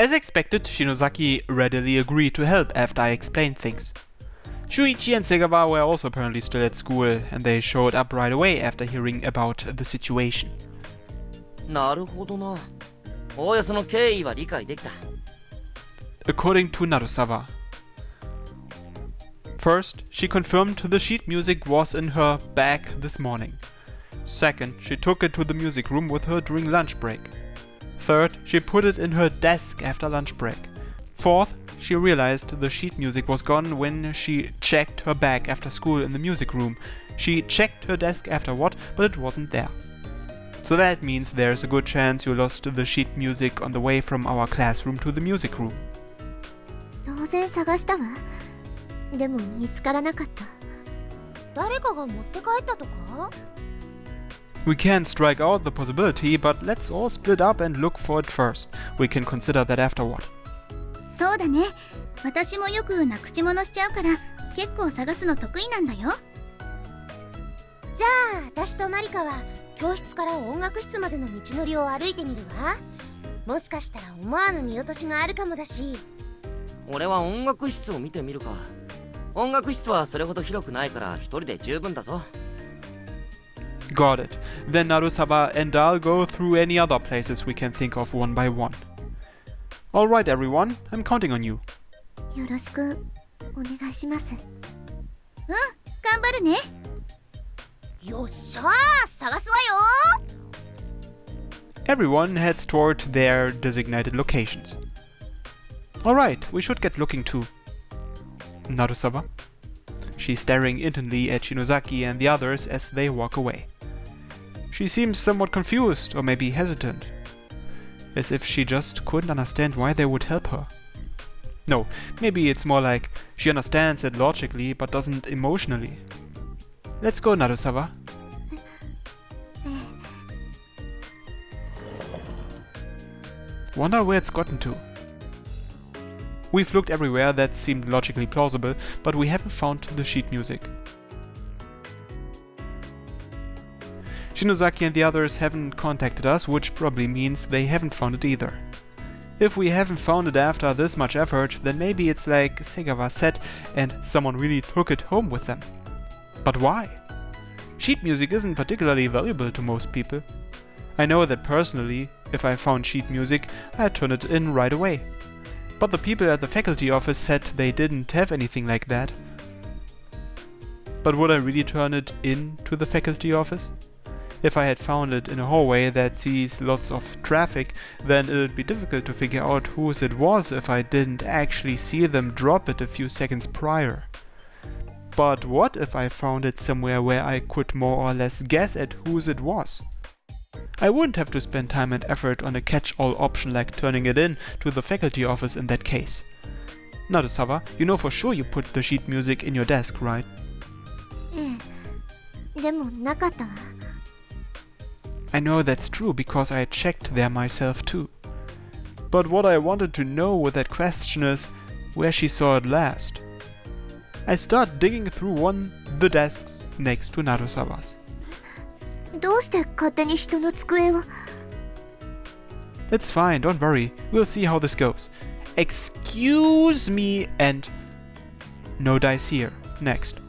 As expected, Shinozaki readily agreed to help after I explained things. Shuichi and Segawa were also apparently still at school, and they showed up right away after hearing about the situation. なるほどな。おおよその経緯は理解できた。According to Narusawa. First, she confirmed the sheet music was in her bag this morning. Second, she took it to the music room with her during lunch break. Third, she put it in her desk after lunch break. Fourth, she realized the sheet music was gone when she checked her bag after school in the music room. She checked her desk afterward, but it wasn't there. So that means there's a good chance you lost the sheet music on the way from our classroom to the music room. 当然探したわ。でも見つからなかった。誰かが持って帰ったとか？ We can strike out the possibility, but let's all split up and look for it first. We can consider that afterward. そうだね。私もよくなくし物しちゃうから結構探すの得意なんだよ。じゃあ私とマリカは教室から音楽室までの道のりを歩いてみるわ。もしかしたら思わぬ見落としがあるかもだし。俺は音楽室を見てみるか。音楽室はそれほど広くないから一人で十分だぞ。Got it. Then Narusawa and I'll go through any other places we can think of one by one. Alright everyone, I'm counting on you. よろしくお願いします。頑張るね。よっしゃー、探すわよ。 Everyone heads toward their designated locations. Alright, we should get looking too. Narusawa. She's staring intently at Shinozaki and the others as they walk away. She seems somewhat confused or maybe hesitant. As if she just couldn't understand why they would help her. No, maybe it's more like she understands it logically but doesn't emotionally. Let's go, Narusawa. Wonder where it's gotten to. We've looked everywhere that seemed logically plausible, but we haven't found the sheet music. Shinozaki and the others haven't contacted us, which probably means they haven't found it either. If we haven't found it after this much effort, then maybe it's like Segawa said and someone really took it home with them. But why? Sheet music isn't particularly valuable to most people. I know that personally, if I found sheet music, I'd turn it in right away. But the people at the faculty office said they didn't have anything like that. But would I really turn it in to the faculty office? If I had found it in a hallway that sees lots of traffic, then it'd be difficult to figure out whose it was if I didn't actually see them drop it a few seconds prior. But what if I found it somewhere where I could more or less guess at whose it was? I wouldn't have to spend time and effort on a catch-all option like turning it in to the faculty office in that case. Narusawa, you know for sure you put the sheet music in your desk, right? ええ。でもなかったわ。I know that's true because I checked there myself too. But what I wanted to know with that question is where she saw it last. I start digging through the desks next to Narusawa's. どうして勝手に人の机を？ It's fine, don't worry. We'll see how this goes. Excuse me and... No dice here. Next.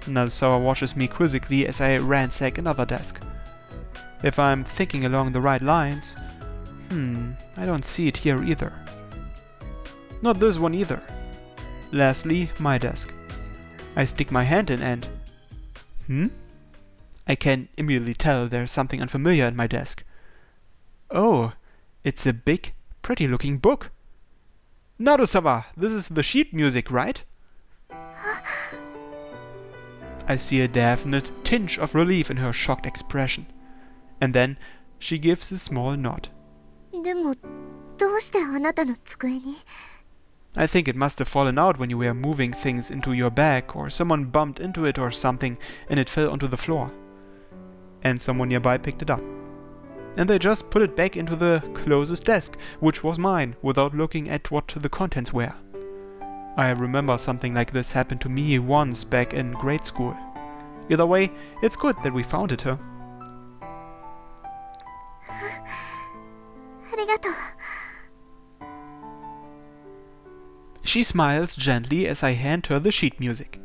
Narusawa watches me quizzically as I ransack another desk. If I'm thinking along the right lines... I don't see it here either. Not this one either. Lastly, my desk. I stick my hand in and... I can immediately tell there's something unfamiliar in my desk. Oh, it's a big, pretty-looking book. Narusawa, this is the sheet music, right? I see a definite tinge of relief in her shocked expression. And then she gives a small nod. でもどうしてあなたの机に？ I think it must have fallen out when you were moving things into your bag, or someone bumped into it or something and it fell onto the floor. And someone nearby picked it up. And they just put it back into the closest desk, which was mine, without looking at what the contents were. I remember something like this happened to me once back in grade school. Either way, it's good that we found it, huh? ありがとう。She smiles gently as I hand her the sheet music.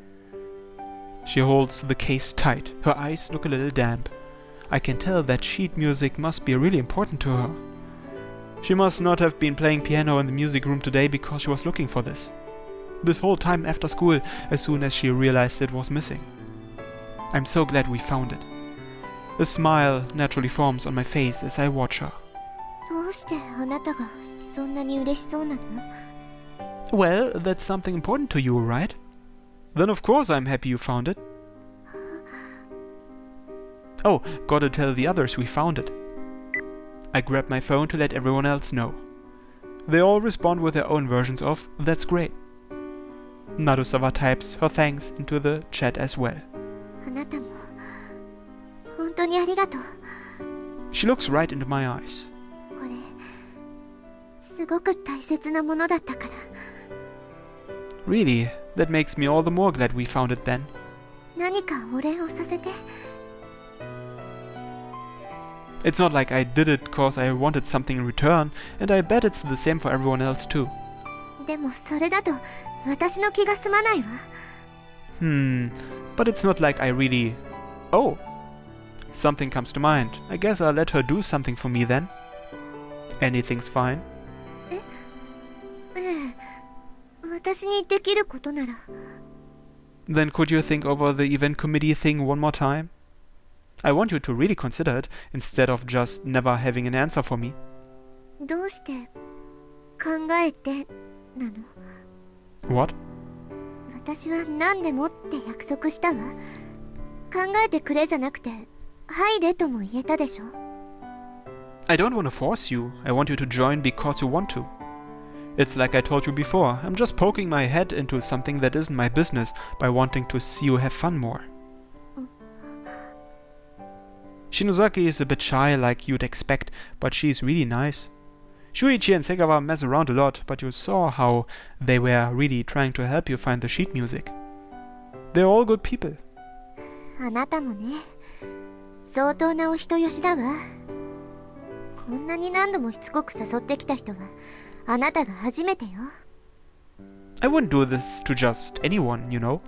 She holds the case tight. Her eyes look a little damp. I can tell that sheet music must be really important to her. She must not have been playing piano in the music room today because she was looking for this. This whole time after school, as soon as she realized it was missing. I'm so glad we found it. A smile naturally forms on my face as I watch her. どうしてあなたがそんなに嬉しそうなの？ Well, that's something important to you, right? Then of course I'm happy you found it. Oh, gotta tell the others we found it. I grab my phone to let everyone else know. They all respond with their own versions of "That's great." Narusawa types her thanks into the chat as well. あなたも本当にありがとう。 She looks right into my eyes. これすごく大切なものだったから。 Really? That makes me all the more glad we found it then. 何かお礼をさせて。 It's not like I did it cause I wanted something in return, and I bet it's the same for everyone else too. でもそれだと私の気が済まないわ。 But it's not like I really... Oh! Something comes to mind. I guess I'll let her do something for me then. Anything's fine. ええ、私にできることなら。 Then could you think over the event committee thing one more time? I want you to really consider it, instead of just never having an answer for me. どうして考えてなの？ What? 私は何でもって約束したわ。考えてくれじゃなくて入れとも言えたでしょ。 I don't want to force you. I want you to join because you want to. It's like I told you before. I'm just poking my head into something that isn't my business by wanting to see you have fun more. Shinozaki is a bit shy like you'd expect, but she's really nice. Shuichi and Segawa mess around a lot, but you saw how they were really trying to help you find the sheet music. They're all good people. あなたもね、相当なお人よしだわ。こんなに何度もしつこく誘ってきた人はあなたが初めてよ。 I wouldn't do this to just anyone, you know.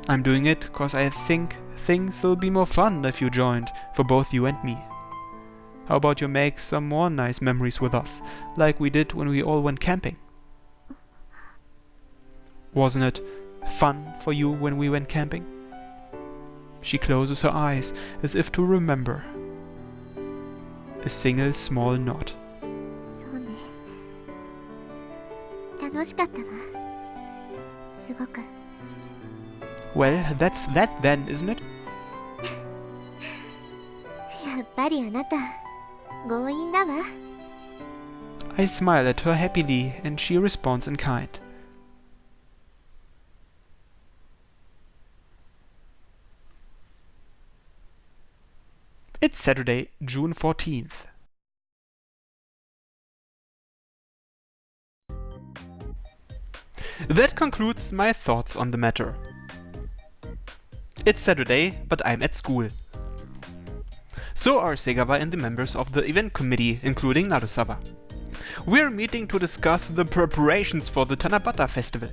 I'm doing it cause I think things will be more fun if you joined, for both you and me. How about you make some more nice memories with us, like we did when we all went camping? Wasn't it fun for you when we went camping? She closes her eyes as if to remember. A single small nod. そうね。楽しかったわ。すごく。 Well, that's that then, isn't it? やっぱりあなた強引だわ。 I smile at her happily and she responds in kind. It's Saturday, June 14th. That concludes my thoughts on the matter. It's Saturday, but I'm at school. So are Segawa and the members of the event committee, including Narusawa. We're meeting to discuss the preparations for the Tanabata festival.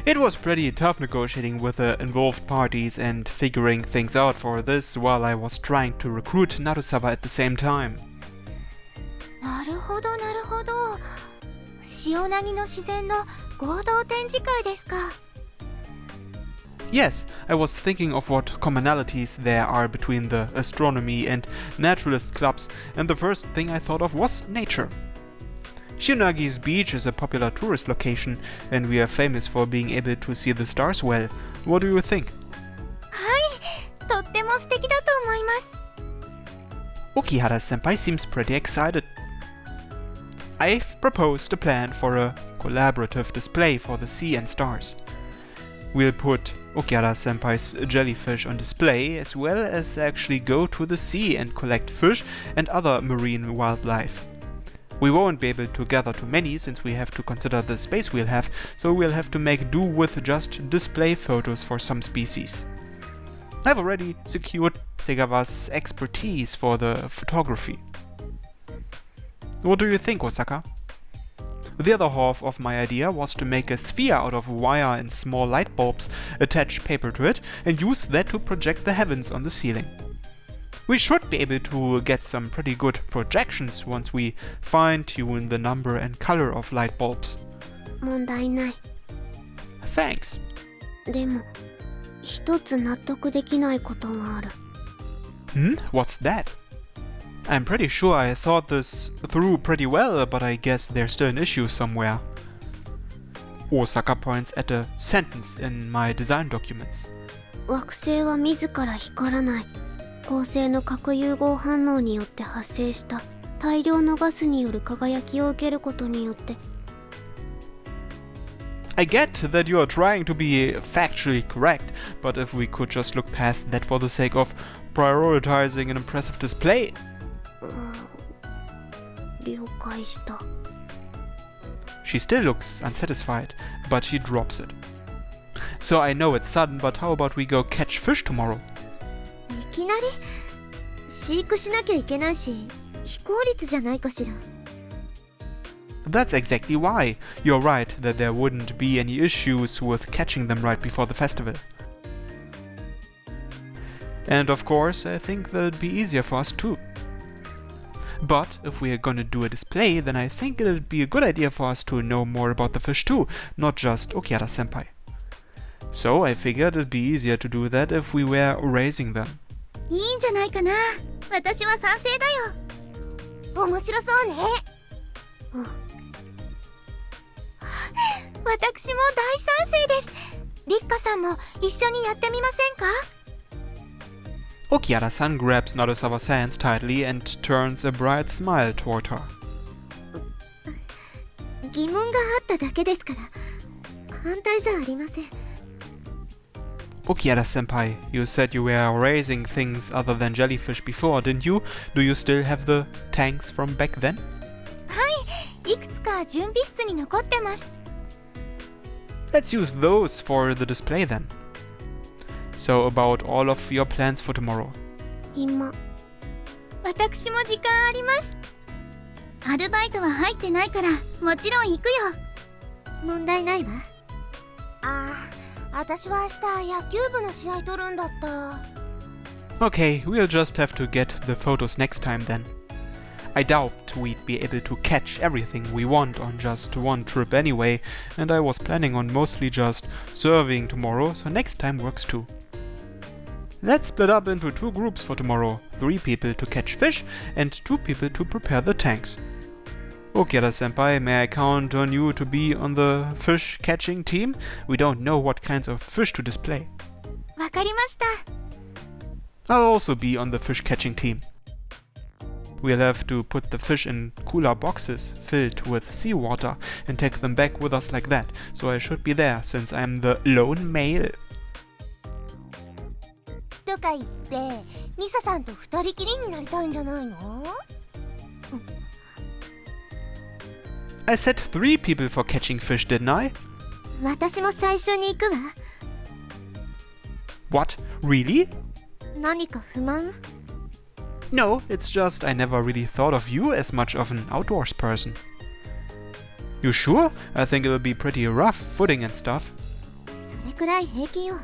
It was pretty tough negotiating with the involved parties and figuring things out for this while I was trying to recruit Narusawa at the same time. なるほどなるほど。潮凪の自然の合同展示会ですか。 Yes, I was thinking of what commonalities there are between the astronomy and naturalist clubs, and the first thing I thought of was nature. Shionagi's beach is a popular tourist location, and we are famous for being able to see the stars well. What do you think? はい、とっても素敵だと思います。 Okihara-senpai seems pretty excited. I've proposed a plan for a collaborative display for the sea and stars. We'll put Okihara-senpai's jellyfish on display, as well as actually go to the sea and collect fish and other marine wildlife. We won't be able to gather too many since we have to consider the space we'll have, so we'll have to make do with just display photos for some species. I've already secured Segawa's expertise for the photography. What do you think, Osaka? The other half of my idea was to make a sphere out of wire and small light bulbs, attach paper to it, and use that to project the heavens on the ceiling. We should be able to get some pretty good projections once we fine-tune the number and color of light bulbs. 問題ない。 Thanks. でも、一つ納得できないことがある。What's that? I'm pretty sure I thought this through pretty well, but I guess there's still an issue somewhere. Osaka points at a sentence in my design documents. 惑星は自ら光らない。恒星の核融合反応によって発生した大量のガスによる輝きを受けることによって。I get that you are trying to be factually correct, but if we could just look past that for the sake of prioritizing an impressive display. 了解した。 She still looks unsatisfied, but she drops it. So I know it's sudden, but how about we go catch fish tomorrow? いきなり飼育しなきゃいけないし、非効率じゃないかしら。That's exactly why. You're right that there wouldn't be any issues with catching them right before the festival. And of course, I think that it'd be easier for us too. But if we are gonna do a display, then I think it'd be a good idea for us to know more about the fish too, not just Okihara-senpai. So I figured it'd be easier to do that if we were raising them. いいんじゃないかな。私は賛成だよ。面白そうね。私も大賛成です。リッカさんも一緒にやってみませんか？ Okihara-san grabs Narusawa's hands tightly and turns a bright smile toward her. 疑問があっただけですから、反対じゃありません。Okihara-senpai, you said you were raising things other than jellyfish before, didn't you? Do you still have the tanks from back then? はい、いくつか準備室に残ってます。Let's use those for the display then. So about all of your plans for tomorrow. 今。私も時間あります。アルバイトは入ってないから、もちろん行くよ。問題ないわ。私は明日野球部の試合取るんだった。Okay, we'll just have to get the photos next time then. I doubt we'd be able to catch everything we want on just one trip anyway, and I was planning on mostly just surveying tomorrow, so next time works too. Let's split up into 2 groups for tomorrow, 3 people to catch fish and 2 people to prepare the tanks. Okihara-senpai, may I count on you to be on the fish catching team? We don't know what kinds of fish to display. わかりました。I'll also be on the fish catching team. We'll have to put the fish in cooler boxes filled with seawater and take them back with us like that, so I should be there since I'm the lone male. とか言って、ミサさんと二人きりになりたいんじゃないの？ I said 3 people for catching fish, didn't I? 私も最初に行くわ。What? Really? 何か不満？ No, it's just I never really thought of you as much of an outdoors person. You sure? I think it'll be pretty rough footing and stuff. それくらい平気よ。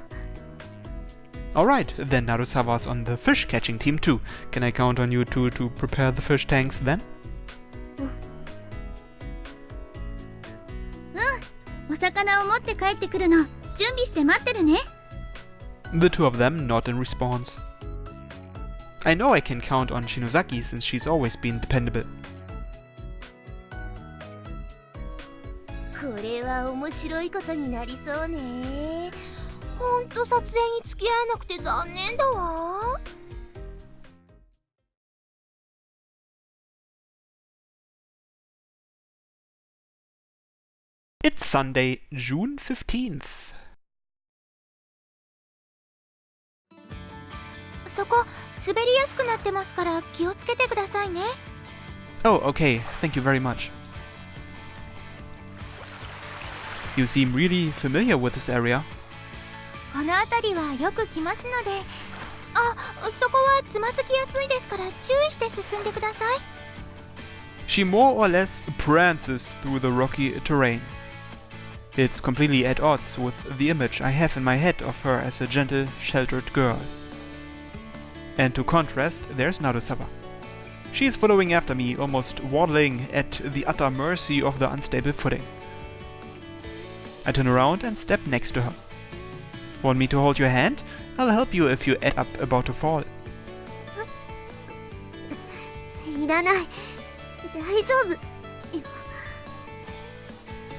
Alright, then Narusawa's on the fish catching team too. Can I count on you two to prepare the fish tanks then? お魚を持って帰ってくるの。準備して待ってるね。The 2 of them nod in response. I know I can count on Shinozaki since she's always been dependable. これは面白いことになりそうね。ほんと撮影に付き合えなくて残念だわ。It's Sunday, June 15th. そこ滑りやすくなってますから気をつけてくださいね。Oh, okay. Thank you very much. You seem really familiar with this area. この辺りはよく来ますので、そこはつまずきやすいですから注意して進んでください。She more or less prances through the rocky terrain. It's completely at odds with the image I have in my head of her as a gentle, sheltered girl. And to contrast, there's Narusawa. She is following after me, almost waddling at the utter mercy of the unstable footing. I turn around and step next to her. Want me to hold your hand? I'll help you if you end up about to fall. いらない。大丈夫。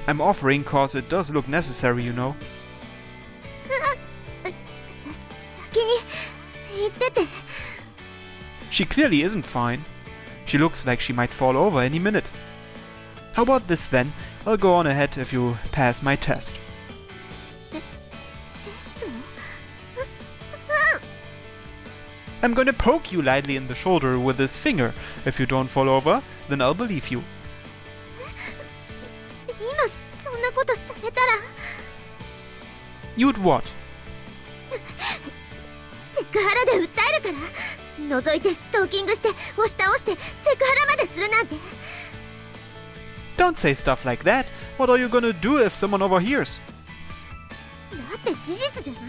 I'm offering cause it does look necessary, you know. 先に行ってて。 She clearly isn't fine. She looks like she might fall over any minute. How about this then? I'll go on ahead if you pass my test. テスト？ I'm gonna poke you lightly in the shoulder with this finger. If you don't fall over, then I'll believe you. 今そんなことされたら You'd what? セクハラで訴えるから。覗いてストーキングして押し倒してセクハラまでするなんて。 Don't say stuff like that. What are you gonna do if someone overhears? だって事実じゃない。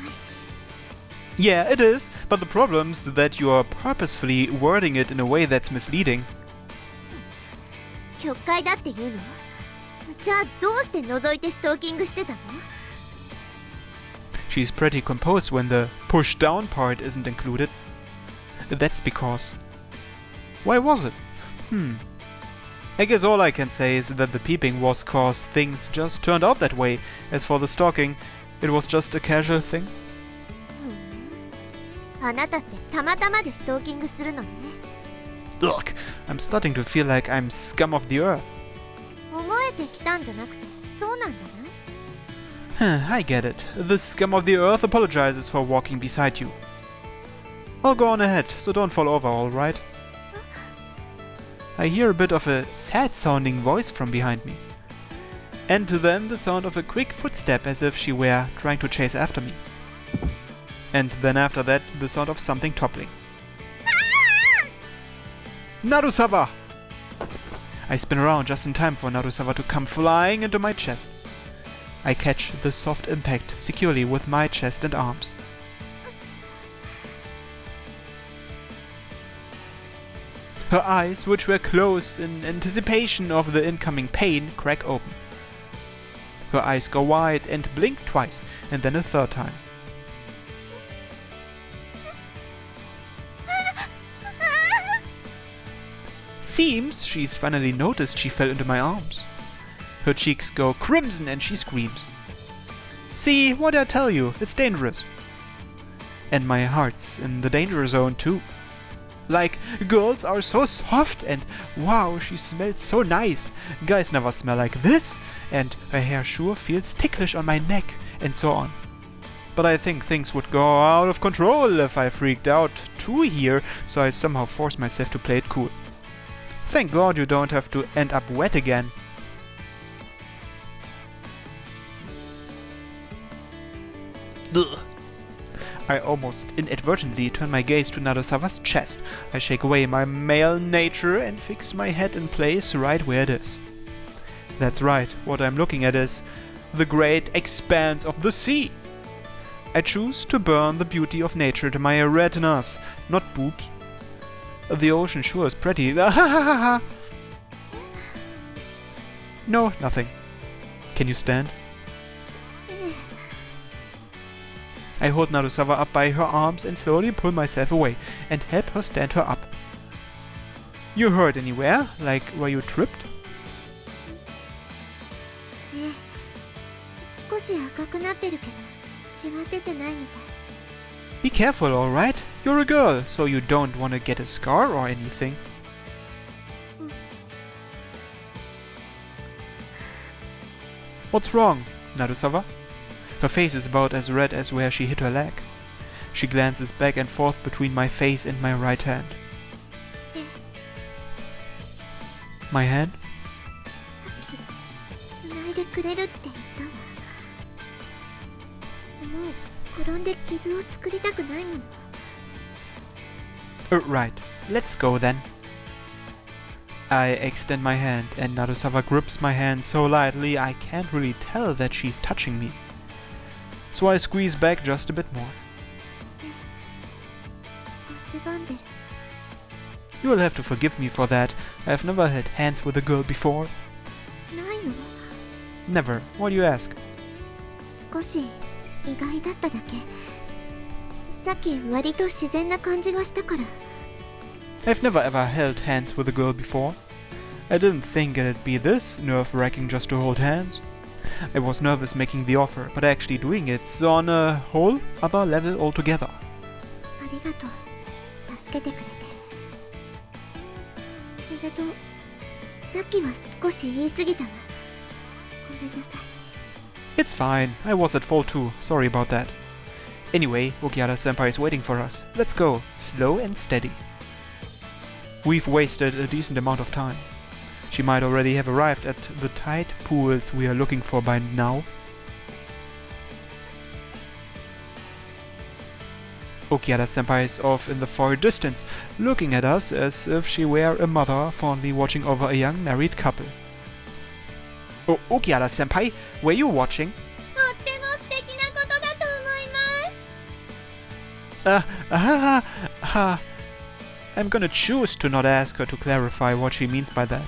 Yeah, it is, but the problem's that you're purposefully wording it in a way that's misleading. 曲解だって言うの？じゃあどうして覗いてストーキングしてたの？ She's pretty composed when the push down part isn't included. That's because... Why was it? I guess all I can say is that the peeping was cause things just turned out that way. As for the stalking, it was just a casual thing. あなたってたまたまでストーキングするのね。 Ugh, I'm starting to feel like I'm scum of the earth. 思えてきたんじゃなくてそうなんじゃない？ I get it. The scum of the earth apologizes for walking beside you. I'll go on ahead, so don't fall over, alright? I hear a bit of a sad-sounding voice from behind me. And then the sound of a quick footstep as if she were trying to chase after me. And then after that, the sound of something toppling. Narusawa! I spin around just in time for Narusawa to come flying into my chest. I catch the soft impact securely with my chest and arms. Her eyes, which were closed in anticipation of the incoming pain, crack open. Her eyes go wide and blink twice, and then a third time. Seems she's finally noticed she fell into my arms. Her cheeks go crimson and she screams. See, what I tell you, it's dangerous. And my heart's in the danger zone too. Like, girls are so soft and wow, she smells so nice. Guys never smell like this, and her hair sure feels ticklish on my neck, and so on. But I think things would go out of control if I freaked out too here, so I somehow force myself to play it cool. Thank God you don't have to end up wet again. Ugh. I almost inadvertently turn my gaze to Narusawa's chest. I shake away my male nature and fix my head in place right where it is. That's right, what I'm looking at is the great expanse of the sea. I choose to burn the beauty of nature to my retinas, not boobs. The ocean sure is pretty. No, nothing. Can you stand? I hold Narusawa up by her arms and slowly pull myself away and help her stand her up. You hurt anywhere? Like where you tripped? 少し赤くなってるけど血は出てないみたい。 Be careful, alright? You're a girl, so you don't want to get a scar or anything. What's wrong, Narusawa? Her face is about as red as where she hit her leg. She glances back and forth between my face and my right hand. My hand? さっき繋いでくれるって言ったわ。もう転んで傷を作りたくないもの。 Right, let's go then. I extend my hand, and Narusawa grips my hand so lightly I can't really tell that she's touching me. So I squeeze back just a bit more. 汗ばんでる。 You will have to forgive me for that. I've never had hands with a girl before. ないの？ Never. Why do you ask? 少し意外だっただけ。さっき割と自然な感じがしたから。 I've never ever held hands with a girl before. I didn't think it'd be this nerve-wracking just to hold hands. I was nervous making the offer, but actually doing it's on a whole other level altogether. ありがとう。助けてくれて。それと、さっきは少し言い過ぎたわ。ごめんなさい。 It's fine. I was at fault too. Sorry about that. Anyway, Okihara-senpai is waiting for us. Let's go. Slow and steady. We've wasted a decent amount of time. She might already have arrived at the tide pools we are looking for by now. Okihara-senpai is off in the far distance, looking at us as if she were a mother fondly watching over a young married couple. Oh, Okihara-senpai, were you watching? とっても素敵なことだと思います。 I'm gonna choose to not ask her to clarify what she means by that.